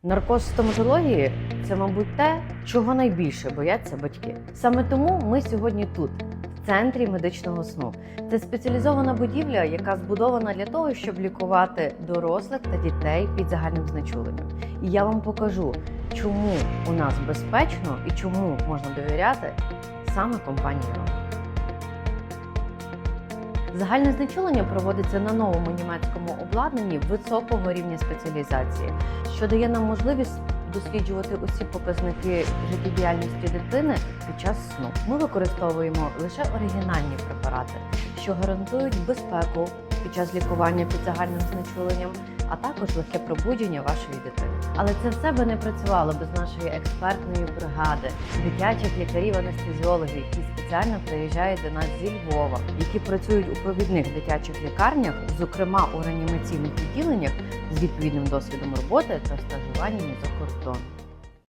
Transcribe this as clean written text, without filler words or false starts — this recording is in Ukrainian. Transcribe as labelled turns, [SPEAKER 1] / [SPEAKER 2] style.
[SPEAKER 1] Наркоз в стоматології – це, мабуть, те, чого найбільше бояться батьки. Саме тому ми сьогодні тут, в центрі медичного сну. Це спеціалізована будівля, яка збудована для того, щоб лікувати дорослих та дітей під загальним знечуленням. І я вам покажу, чому у нас безпечно і чому можна довіряти саме компанії «Рот». Загальне знечулення проводиться на новому німецькому обладнанні високого рівня спеціалізації, що дає нам можливість досліджувати усі показники життєдіяльності дитини під час сну. Ми використовуємо лише оригінальні препарати, що гарантують безпеку під час лікування під загальним знечуленням, а також легке пробудження вашої дитини. Але це все би не працювало без нашої експертної бригади, дитячих лікарів-анестезіологів, які спеціально приїжджають до нас зі Львова, які працюють у провідних дитячих лікарнях, зокрема у реанімаційних відділеннях з відповідним досвідом роботи та стажуваннями за кордоном.